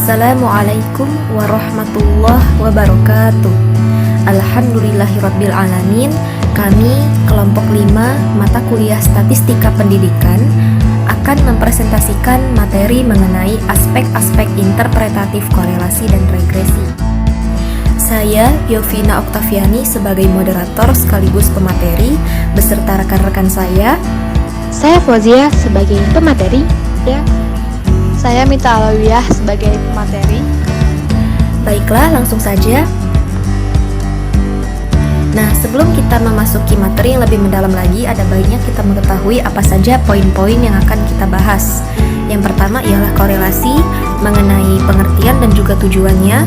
Assalamualaikum warahmatullahi wabarakatuh. Alhamdulillahirabbil alamin. Kami kelompok 5 mata kuliah Statistika Pendidikan akan mempresentasikan materi mengenai aspek-aspek interpretatif korelasi dan regresi. Saya Yovina Oktaviani sebagai moderator sekaligus pemateri beserta rekan-rekan saya. Saya Fauzia sebagai pemateri. Saya Mita Alawiyah sebagai pemateri. Baiklah, langsung saja. Nah, sebelum kita memasuki materi yang lebih mendalam lagi, ada baiknya kita mengetahui apa saja poin-poin yang akan kita bahas. Yang pertama ialah korelasi mengenai pengertian dan juga tujuannya.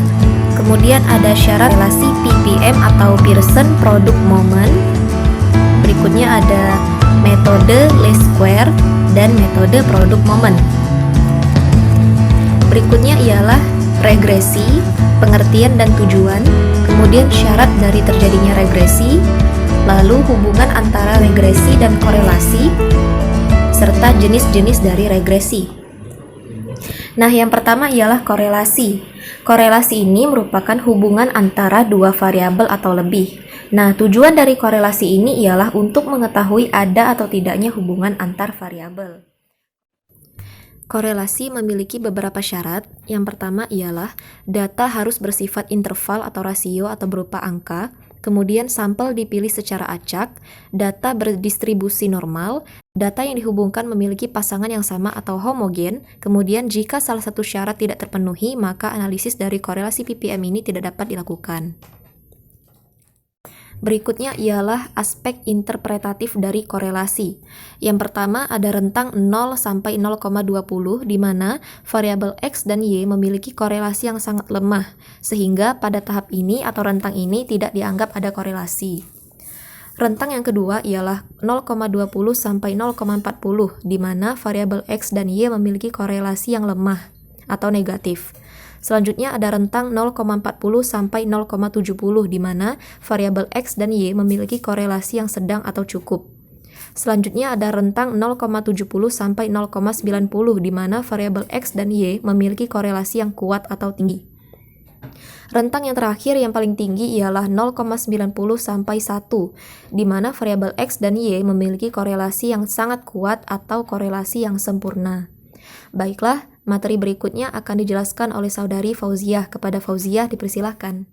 Kemudian ada syarat relasi PPM atau Pearson Product Moment. Berikutnya ada metode least square dan metode product moment. Berikutnya ialah regresi, pengertian dan tujuan, kemudian syarat dari terjadinya regresi, lalu hubungan antara regresi dan korelasi, serta jenis-jenis dari regresi. Nah, yang pertama ialah korelasi. Korelasi ini merupakan hubungan antara dua variabel atau lebih. Nah, tujuan dari korelasi ini ialah untuk mengetahui ada atau tidaknya hubungan antar variabel. Korelasi memiliki beberapa syarat. Yang pertama ialah data harus bersifat interval atau rasio atau berupa angka, kemudian sampel dipilih secara acak, data berdistribusi normal, data yang dihubungkan memiliki pasangan yang sama atau homogen, kemudian jika salah satu syarat tidak terpenuhi, maka analisis dari korelasi PPM ini tidak dapat dilakukan. Berikutnya ialah aspek interpretatif dari korelasi. Yang pertama ada rentang 0 sampai 0,20 di mana variabel X dan Y memiliki korelasi yang sangat lemah, sehingga pada tahap ini atau rentang ini tidak dianggap ada korelasi. Rentang yang kedua ialah 0,20 sampai 0,40 di mana variabel X dan Y memiliki korelasi yang lemah atau negatif. Selanjutnya ada rentang 0,40 sampai 0,70 di mana variabel X dan Y memiliki korelasi yang sedang atau cukup. Selanjutnya ada rentang 0,70 sampai 0,90 di mana variabel X dan Y memiliki korelasi yang kuat atau tinggi. Rentang yang terakhir yang paling tinggi ialah 0,90 sampai 1 di mana variabel X dan Y memiliki korelasi yang sangat kuat atau korelasi yang sempurna. Baiklah, materi berikutnya akan dijelaskan oleh saudari Fauziah. Kepada Fauziah dipersilahkan.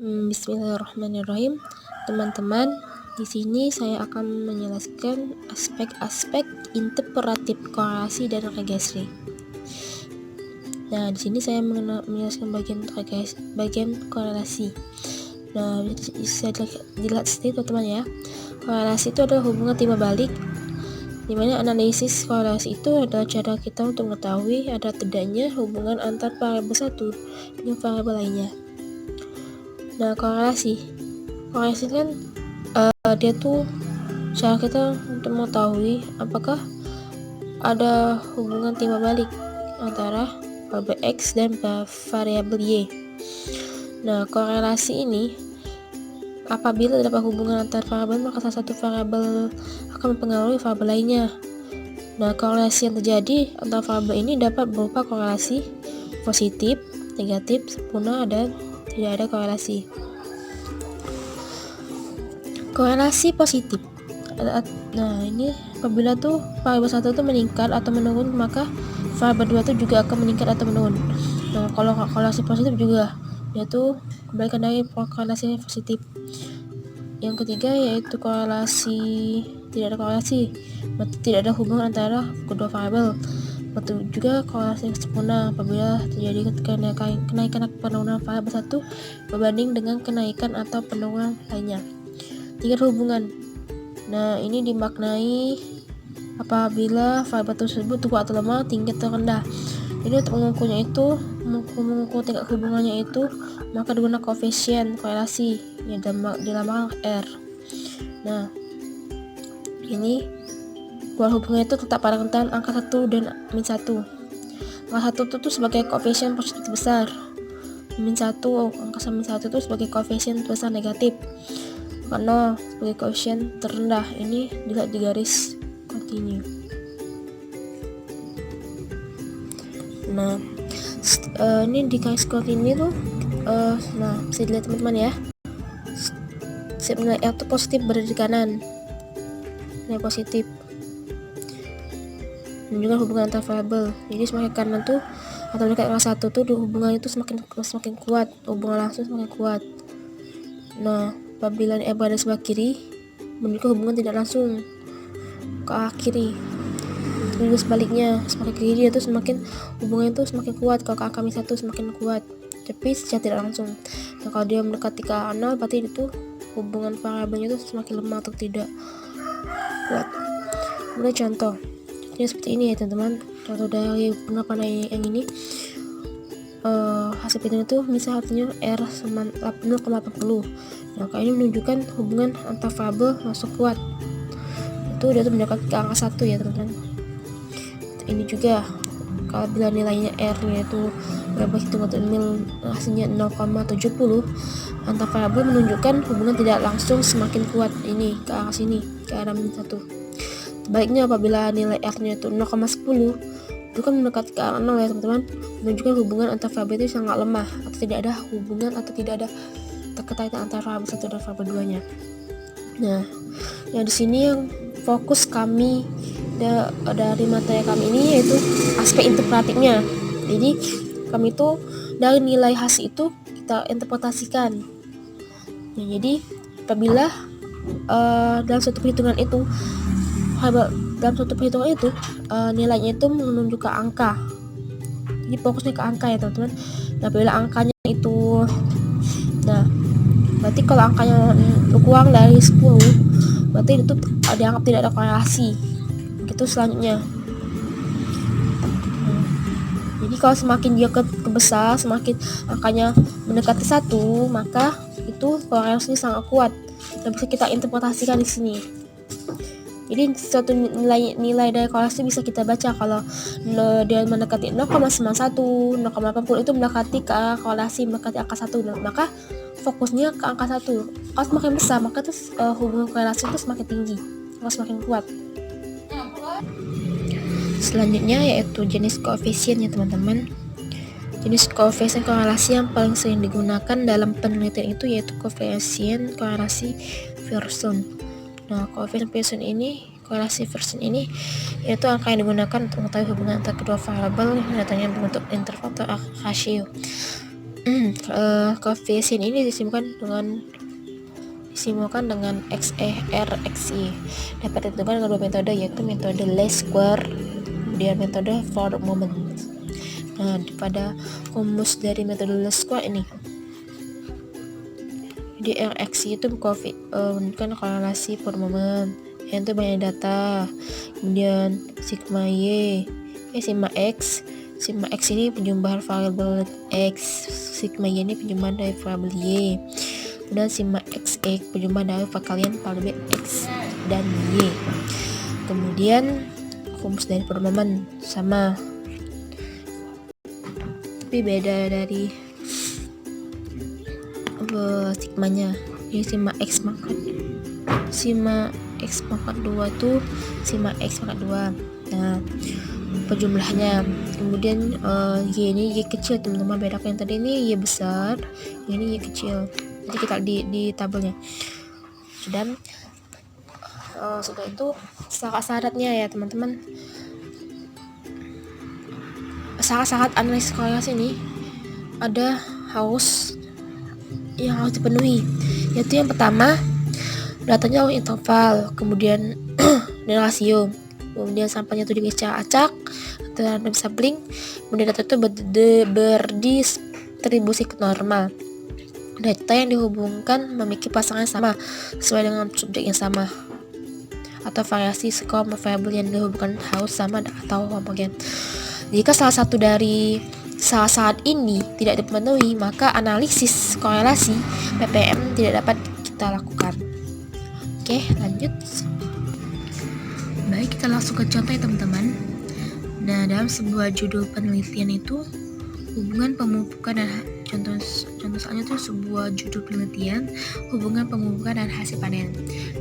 Bismillahirrahmanirrahim. Teman-teman, di sini saya akan menjelaskan aspek-aspek interpretatif korelasi dan regresi. Nah, di sini saya menjelaskan bagian korelasi. Nah, bisa dilihat sendiri teman-teman ya. Korelasi itu adalah hubungan timbal balik, di mana analisis korelasi itu adalah cara kita untuk mengetahui ada tidaknya hubungan antar variabel satu dengan variabel lainnya. Nah, korelasi kan dia tuh cara kita untuk mengetahui apakah ada hubungan timbal balik antara variabel X dan variabel Y. Nah, korelasi ini apabila terdapat hubungan antar variabel, maka salah satu variabel akan mempengaruhi variabel lainnya. Nah, korelasi yang terjadi antara variabel ini dapat berupa korelasi positif, negatif, sempurna, dan tidak ada korelasi. Korelasi positif. Nah, ini apabila tuh variabel 1 itu meningkat atau menurun, maka variabel 2 itu juga akan meningkat atau menurun. Nah, kalau korelasi positif juga yaitu kebalikan dari korelasi positif. Yang ketiga yaitu korelasi tidak ada korelasi, tidak ada hubungan antara kedua variabel. Betul juga korelasi yang sempurna apabila terjadi kenaikan penurunan variabel 1 berbanding dengan kenaikan atau penurunan lainnya. Tingkat hubungan. Nah, ini dimaknai apabila variabel tersebut kuat atau lemah, tinggi atau rendah. Jadi untuk mengukur tingkat hubungannya itu, maka digunakan koefisien korelasi yang dinamakan R. Nah, ini buat hubungannya itu tetap pada rentan angka 1 dan min 1. Angka 1 itu sebagai koefisien positif besar, min 1, angka min 1 itu sebagai koefisien besar negatif, angka 0 sebagai koefisien terendah. Ini dilihat di garis kontinu. Nah, Ini di garis quote ini tuh nah bisa dilihat teman-teman ya, nilai R itu positif berada di kanan, nilai positif menunjukkan hubungan antar variabel. Jadi semakin kanan tuh atau dekat angka 1 tuh hubungan itu semakin kuat, hubungan langsung semakin kuat. Nah, apabila R berada sebelah kiri menunjukkan hubungan tidak langsung ke arah kiri. Juga sebaliknya, semakin ke kiri itu semakin hubungan itu semakin kuat, kalau ke angka -1 semakin kuat, tapi secara tidak langsung. Nah, kalau dia mendekati ke arah 0 berarti itu hubungan variabelnya itu semakin lemah atau tidak kuat. Kemudian contohnya seperti ini ya teman-teman, contoh dari penerapan yang ini. Hasil perhitungan itu misal artinya R sama 0,80. Nah, kayak ini menunjukkan hubungan antar variabel langsung kuat, itu dia tuh mendekati ke angka 1 ya teman-teman. Ini juga kalau bila nilainya R nya itu berapa hitungan hasilnya 0,70, antar variabel menunjukkan hubungan tidak langsung semakin kuat ini ke arah sini, ke arah -1. Sebaliknya apabila nilai R nya itu 0,10, itu kan mendekati ke arah 0 ya teman-teman, menunjukkan hubungan antar variabel itu sangat lemah atau tidak ada hubungan atau tidak ada keterkaitan antara variabel 1 dan variabel 2 nya. Nah, yang di sini yang fokus kami dari materi kami ini yaitu aspek interpretatifnya. Jadi kami itu dari nilai hasil itu kita interpretasikan. Nah, jadi apabila dalam suatu perhitungan itu nilainya itu menunjukkan angka, jadi fokusnya ke angka ya teman-teman. Nah, apabila angkanya itu, nah berarti kalau angkanya kurang dari 10 berarti itu dianggap tidak ada korelasi. Gitu selanjutnya. Jadi kalau semakin dia ke besar, semakin angkanya mendekati 1, maka itu korelasinya sangat kuat dan bisa kita interpretasikan di sini. Jadi suatu nilai dari korelasi bisa kita baca kalau dia mendekati 0,91, 0,80 itu mendekati ke arah korelasi, mendekati angka 1. Nah, maka fokusnya ke angka 1. Kalau semakin besar, maka itu hubungan korelasi itu semakin tinggi, semakin kuat. Selanjutnya yaitu jenis koefisien ya teman-teman. Jenis koefisien korelasi yang paling sering digunakan dalam penelitian itu yaitu koefisien korelasi Pearson. Nah, koefisien Pearson ini, korelasi Pearson ini yaitu angka yang digunakan untuk mengetahui hubungan antara kedua variabel yang datangnya berbentuk interval atau rasio. Koefisien ini disimbolkan dengan XR, XY. Dapat ditentukan dengan dua metode yaitu metode least square kemudian metode for moment. Nah, pada rumus dari metode least square ini, jadi RXY itu menunjukkan korelasi per moment, yang itu banyak data, kemudian sigma X ini penjumlahan variabel X, sigma Y ini penjumlahan dari variabel Y, kemudian sigma XX penjumlahan dari perkalian variabel X dan Y. Kemudian rumus dari per moment sama, tapi beda dari sigmanya. Ini sigma X pangkat 2 tuh sigma X pangkat 2. Nah, penjumlahnya. Kemudian Y ini Y kecil teman-teman, bedakan yang tadi ini Y besar, ini Y kecil. Jadi kita di tabelnya. Sudah itu syarat-syaratnya ya teman-teman. Syarat-syarat analisis korelasi ini ada yang harus dipenuhi, yaitu yang pertama datanya harus interval, kemudian dan rasio, kemudian sampelnya itu secara acak atau bisa blink, kemudian data itu berdistribusi ke normal. Data yang dihubungkan memiliki pasangan yang sama sesuai dengan subjek yang sama, atau variasi skor variabel yang dihubungkan harus sama atau homogen. Jika salah satu dari syarat ini tidak dipenuhi, maka analisis korelasi PPM tidak dapat kita lakukan. Oke, lanjut. Baik, kita langsung ke contoh ya teman-teman. Nah, dalam sebuah judul penelitian itu hubungan pemupukan dan contoh soalnya itu sebuah judul penelitian hubungan pemupukan dan hasil panen.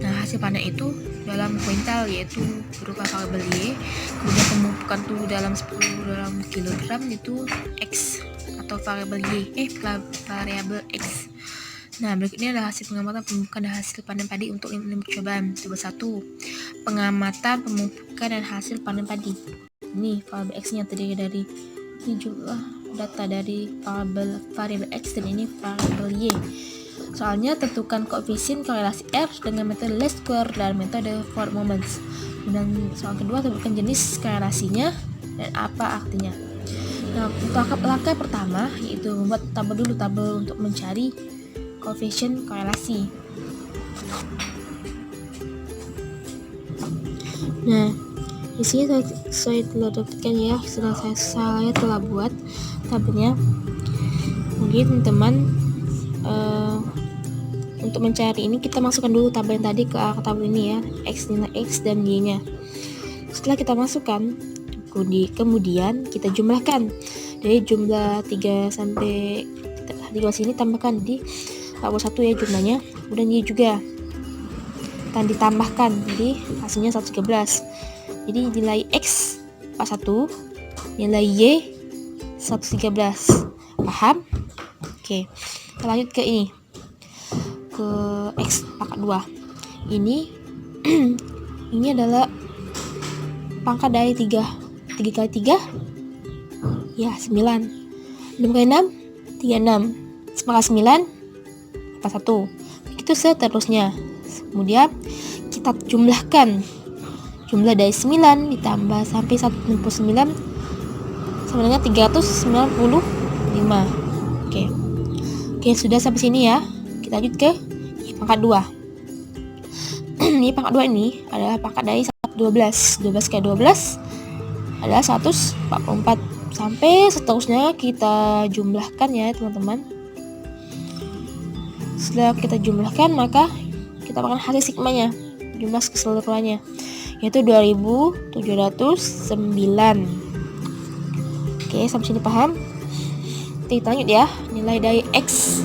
Nah, hasil panen itu dalam kuintal yaitu berupa variabel Y, kemudian pemumpukan tuh dalam kilogram itu X atau variabel variabel X. Nah, berikut ini adalah hasil pengamatan pemupukan dan hasil panen padi untuk 5 percobaan. Coba 1. Pengamatan, pemupukan, dan hasil panen padi. Ini variabel X-nya terdiri dari ini jumlah data dari variabel X dan ini variabel Y. Soalnya tentukan koefisien korelasi R dengan metode least square dan metode Ford moments. Dan soal kedua, tentukan jenis korelasinya dan apa artinya. Nah, untuk langkah pertama yaitu membuat tabel untuk mencari koefisien korelasi. Nah, di sini saya telah dapatkan ya, saya telah buat tabelnya. Mungkin teman-teman untuk mencari ini kita masukkan dulu tabel yang tadi ke tabel ini ya, nilai X dan Y-nya. Setelah kita masukkan, kemudian kita jumlahkan dari jumlah 3 sampai 13 ini, tambahkan di tabel 1 ya jumlahnya, kemudian Y juga dan ditambahkan, jadi hasilnya 113. Jadi nilai X 41, nilai Y 113. Paham? Oke, kita lanjut ke ini, ke X pangkat 2. Ini adalah pangkat dari 3 kali 3 ya 9, 6 kali 6 36, 9 kali 9 41, begitu seterusnya. Kemudian kita jumlahkan, jumlah dari 9 ditambah sampai 169 sama dengan 395. Oke, sudah sampai sini ya. Kita lanjut ke pangkat 2. Ini pangkat 2 ini adalah pangkat dari 12 kali 12 adalah 144 sampai seterusnya. Kita jumlahkan ya teman-teman. Setelah kita jumlahkan, maka kita akan hasil sigmanya, jumlah keseluruhannya, yaitu 2709. Oke, sampai sini paham? Kita lanjut ya, nilai dari X,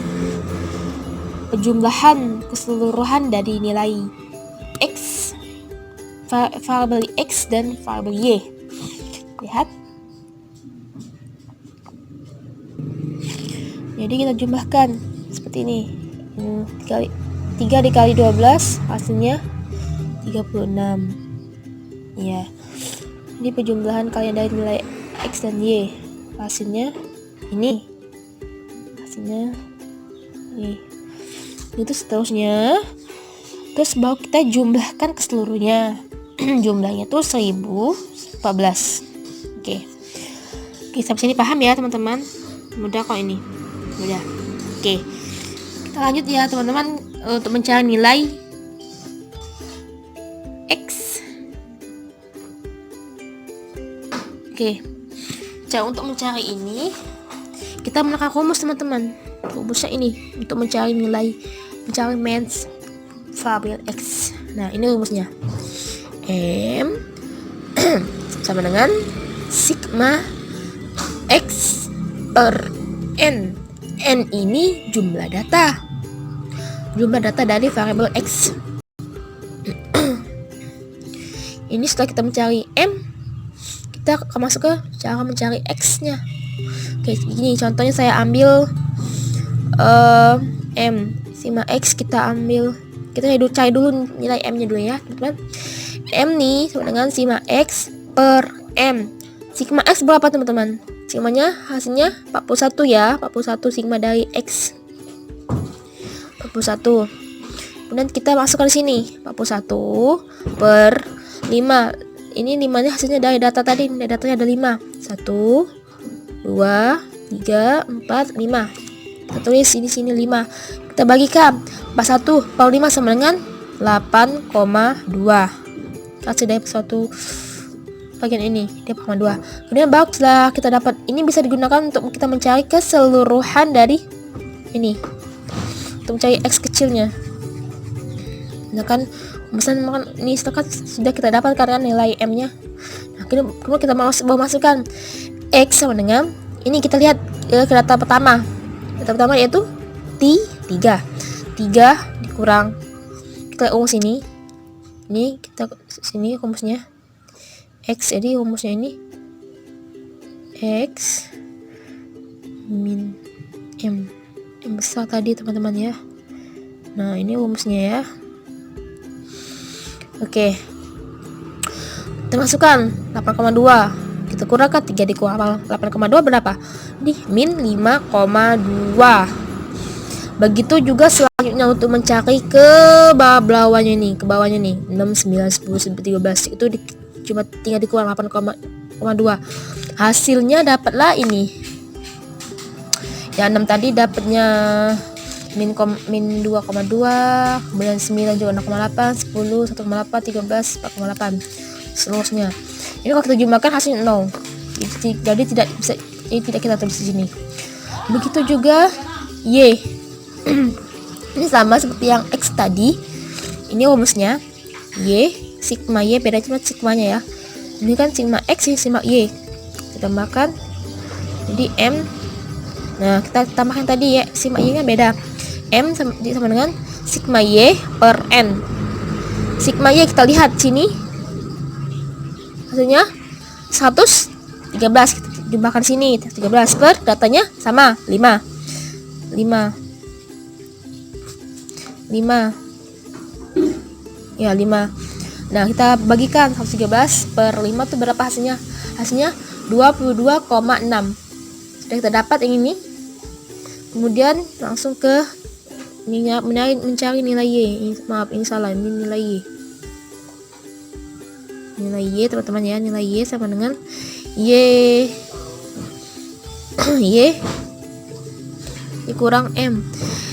penjumlahan keseluruhan dari nilai X, variabel X dan variabel Y. Lihat. Jadi kita jumlahkan seperti ini. 3 dikali 12 hasilnya 36. Ya. Ini penjumlahan kalian dari nilai X dan Y. Hasilnya ini. Hasilnya ini. Itu seterusnya. Terus baru kita jumlahkan keseluruhnya. Jumlahnya tuh 1014. Oke, sampai sini paham ya teman-teman? Mudah kok ini. Mudah. Oke. Kita lanjut ya teman-teman untuk mencari nilai X. Oke. Cara untuk mencari ini kita menggunakan rumus teman-teman. Rumusnya ini untuk mencari max variabel X. Nah, ini rumusnya. M sama dengan sigma X per N. N ini jumlah data dari variabel X. Ini setelah kita mencari M, kita akan masuk ke cara mencari X-nya. Oke, begini contohnya, saya ambil M sigma X, kita cari dulu nilai M-nya dulu ya teman-teman. M nih sama dengan sigma X per M. Sigma X berapa teman-teman? Sigmanya hasilnya 41 ya, 41 sigma dari X. 41. Kemudian kita masukkan di sini 41 per 5. Ini 5-nya hasilnya dari data tadi, datanya ada 5. 1 2 3 4 5. Kita tulis sini 5. Kita bagikan 41 per 5 sama dengan 8,2. Hasil dari suatu bagian ini dia 8,2. Kemudian baru setelah kita dapat ini, bisa digunakan untuk kita mencari keseluruhan dari ini, untuk mencari X kecilnya. Nah kan misalnya ini setelah sudah kita dapatkan kan nilai M-nya. Nah, kemudian kita masukkan X sama dengan ini, kita lihat ke data pertama. Data pertama yaitu T3 dikurang, kita urus ini Ini kita sini rumusnya X, jadi rumusnya ini X min M besar tadi teman-teman ya. Nah ini rumusnya ya. Oke, kita masukkan 8,2, kita kurangkan 3 dikurang 8,2 berapa? Ini min 5,2. Begitu juga selanjutnya untuk mencari ke bawahnya nih, 6, 9, 10, 11, 13 itu cuma tinggal dikurang 8,2. Hasilnya dapatlah ini. Ya 6 tadi dapatnya min 2,2, kemudian 9 juga 0,8, 10 1,8, 13 4,8, seterusnya. Ini kalau kita jumlahkan hasilnya 0. Jadi tidak kita tulis di sini. Begitu juga Y. Ini sama seperti yang X tadi. Ini rumusnya Y, sigma Y, beda cuma sigmanya ya. Ini kan sigma X, sigma Y. Kita tambahkan jadi M. Nah, kita tambahkan tadi ya, sigma Y nya beda. M sama dengan sigma Y per N. Sigma Y kita lihat sini. Hasilnya 113. Kita jumlahkan sini 13 per datanya sama 5 ya 5. Nah kita bagikan 113 per 5 itu berapa hasilnya? Hasilnya 22,6. Sudah kita dapat yang ini. Kemudian langsung ke mencari nilai Y. Maaf ini salah, ini nilai Y. Nilai Y teman-teman ya, nilai Y sama dengan Y dikurang M.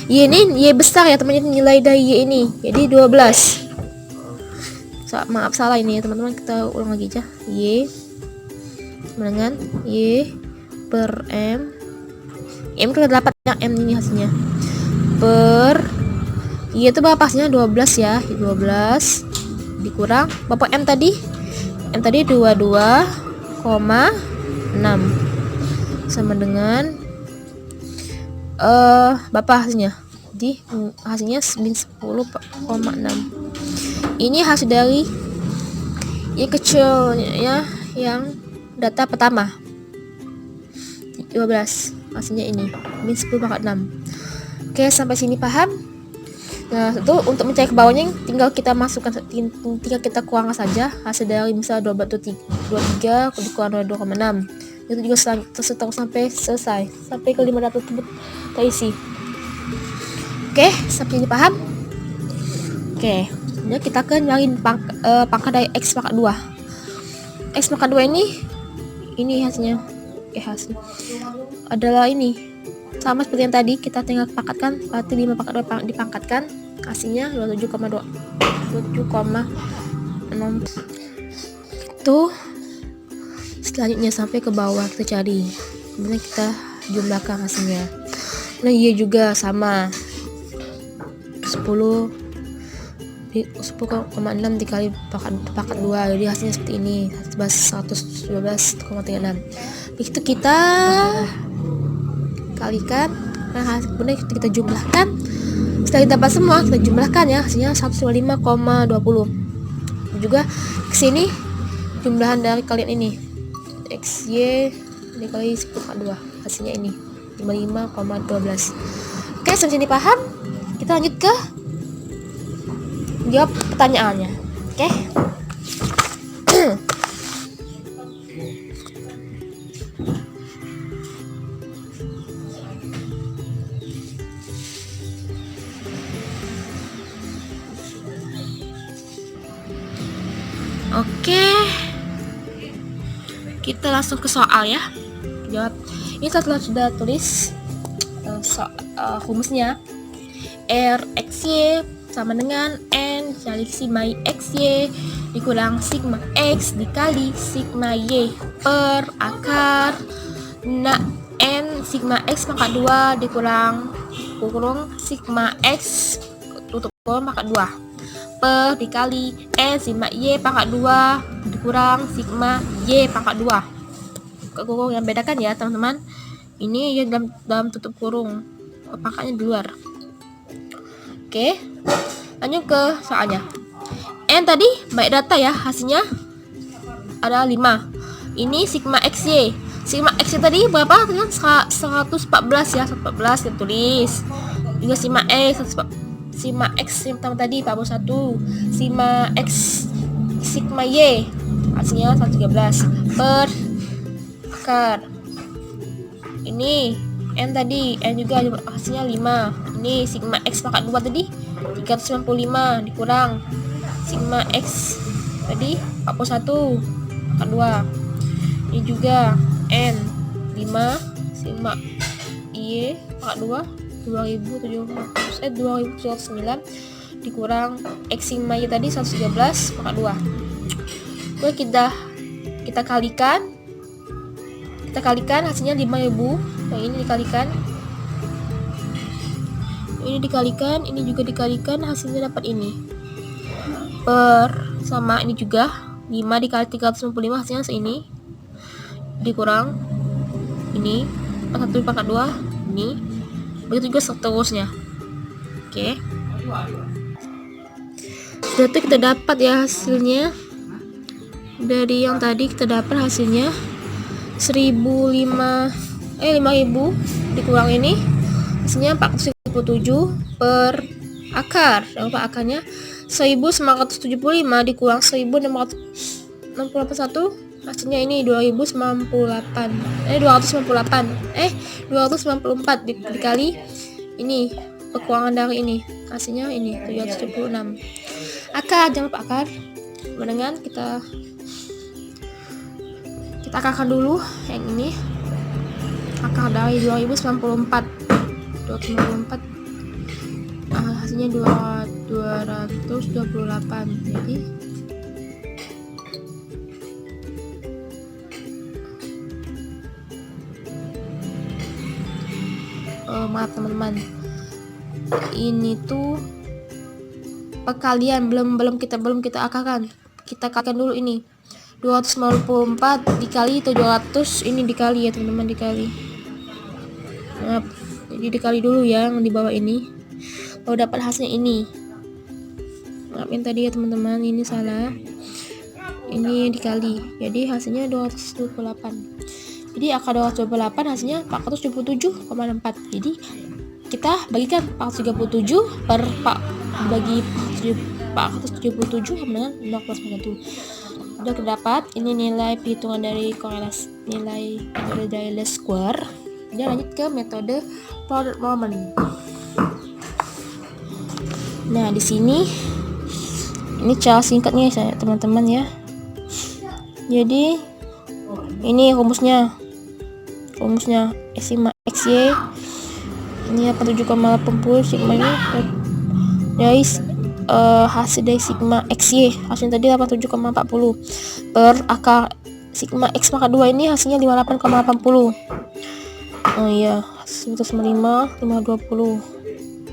Y ini Y besar ya teman-teman, nilai dari Y ini jadi 12. Maaf salah ini ya teman-teman, kita ulang lagi aja. Y sama dengan Y per M. M kita dapat yang M ini hasilnya per Y itu berapa hasilnya? 12 ya, 12 dikurang berapa M tadi? M tadi 22,6 sama dengan berapa hasilnya? Jadi hasilnya min 10,6. Ini hasil dari Y kecil ya, yang data pertama 12, hasilnya ini min 10,6. Oke, sampai sini paham? Nah, itu untuk mencari ke bawahnya tinggal kita masukkan, tinggal kita kurangkan saja hasil dari misal 23 dikurang 2,6. Itu juga terus sampai selesai, sampai ke 500 tersebut terisi. Oke, sampai ini paham? Oke, jadi kita akan nyari pangkat dari X pangkat 2. X pangkat 2 ini hasilnya. Oke, hasil adalah ini. Sama seperti yang tadi, kita tinggal pangkatkan, berarti 5 pangkat 2 dipangkatkan, hasilnya 27,6. Itu selanjutnya sampai ke bawah kita cari, kemudian kita jumlahkan hasilnya. Nah Y juga sama 10,6 dikali pangkat 2, jadi hasilnya seperti ini 112,36. Begitu kita kalikan, nah kemudian kita jumlahkan. Setelah kita dapat semua, kita jumlahkan ya, hasilnya 155,20. Juga kesini jumlahan dari kalian ini XY dikali 10,2, hasilnya ini 55,12. Oke, sampai sini paham? Kita lanjut ke jawab pertanyaannya. Oke. Oke, kita langsung ke soal ya. Jawab. Ini setelah sudah tulis rumusnya, RXY sama dengan N kali sigma XY dikurang sigma X dikali sigma Y per akar N sigma X pangkat 2 dikurang sigma X tutup kurung pangkat 2 per dikali N sigma Y pangkat 2 dikurang sigma Y pangkat 2. Kurung yang bedakan ya teman-teman, ini yang dalam tutup kurung, pangkatnya di luar. Oke, lanjut ke soalnya. N tadi baik data ya, hasilnya ada 5. Ini sigma XY. Sigma XY tadi berapa? Kan 114 ya, 114 kita tulis. Juga sigma X yang pertama tadi 41. Sigma X sigma Y hasilnya 113 per akar. Ini N tadi, N juga hasilnya 5. Ini sigma X pangkat 2 tadi 395 dikurang sigma X tadi 41 pangkat 2. Ini juga N 5 sigma Y pangkat 2 2709 dikurang X sigma Y tadi 113 pangkat 2. Lalu kita kalikan hasilnya 5000. Yang ini dikalikan, ini juga dikalikan, hasilnya dapat ini. Per sama ini juga 5 dikali 365 hasilnya ini dikurang ini 41 pangkat 2 ini, begitu juga seterusnya. Oke. Sudah tuh kita dapat ya hasilnya. Dari yang tadi kita dapat hasilnya 5000 dikurang ini hasilnya 437 per akar. Jangan lupa akarnya 1975 dikurang 1661 hasilnya ini 294 dikali ini kekurangan dari ini hasilnya ini 776 akar. Jangan lupa akar. Kemudian kita akarkan dulu yang ini. Akar dari 294 hasilnya 228. Jadi maaf teman-teman, ini tuh perkalian belum kita akarkan. Kita akarkan dulu ini 294 dikali 700 ini dikali ya teman-teman, dikali. Maaf, jadi dikali dulu ya yang di bawah ini. Lalu dapat hasilnya ini. Maafin tadi ya teman-teman, ini salah. Ini dikali. Jadi hasilnya 228. Jadi akar 228 hasilnya 477,4. Jadi kita bagikan 437 per bagi 477 dengan 0,1. Sudah terdapat ini nilai perhitungan dari korelasi, nilai metode dari least square. Dia lanjut ke metode product moment. Nah, di sini ini cara singkatnya ya teman-teman ya. Jadi ini rumusnya sigma XY ini 87,80 sigma ini dari hasil dari sigma XY hasilnya tadi 87,40 per akar sigma X pangkat 2 ini hasilnya 58,80. Oh iya, 195 520.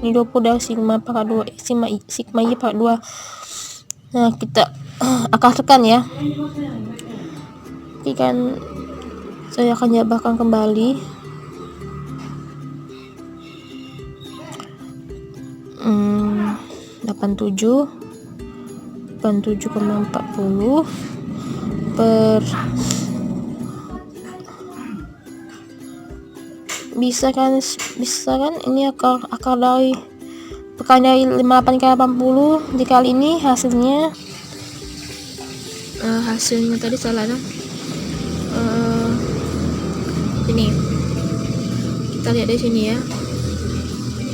Ini 20 dari sigma pangkat 2 sigma Y pangkat 2. Nah, kita akarkan ya. Ini kan saya akan jabarkan kembali. 87,40 per bisa kan ini akar dari pekan dari 58 kali 80 dikali ini hasilnya tadi salah dong. Ini kita lihat dari sini ya.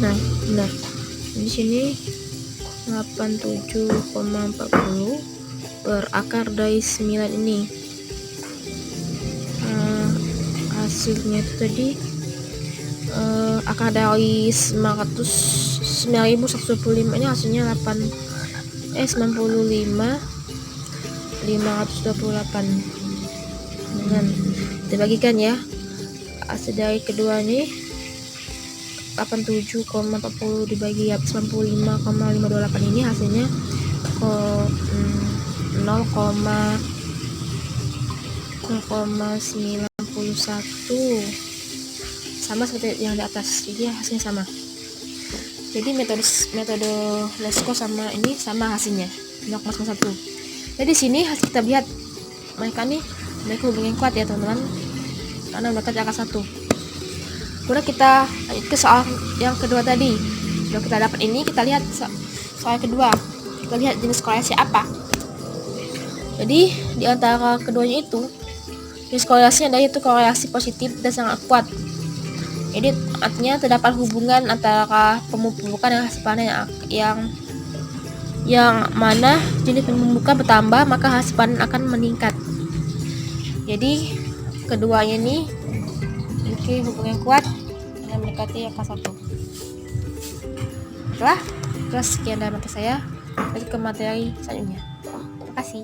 Nah, benar. Di sini 87,40 per akar dari 9 ini. Hasilnya itu tadi akar dari 9.125 ini hasilnya 95.528 dengan dibagikan ya. Hasil dari kedua ini 87,40 dibagi 95,528 ini hasilnya 0,91 sama seperti yang di atas, jadi hasilnya sama. Jadi metode least square sama ini sama hasilnya. 0,1. Jadi di sini kita lihat mereka nih memiliki hubungan yang kuat ya teman-teman, karena mereka di angka 1. Kemudian kita lanjut ke soal yang kedua tadi. Kalau kita dapat ini, kita lihat soal kedua. Kita lihat jenis korelasi apa. Jadi di antara keduanya itu, jenis korelasinya adalah itu korelasi positif dan sangat kuat. Jadi artinya terdapat hubungan antara pemupukan dan hasil panen yang mana jenis pemupukan bertambah maka hasil panen akan meningkat. Jadi keduanya ini memiliki hubungan yang kuat dan mendekati angka 1. Sekian dari materi saya. Lanjut ke materi selanjutnya. Terima kasih.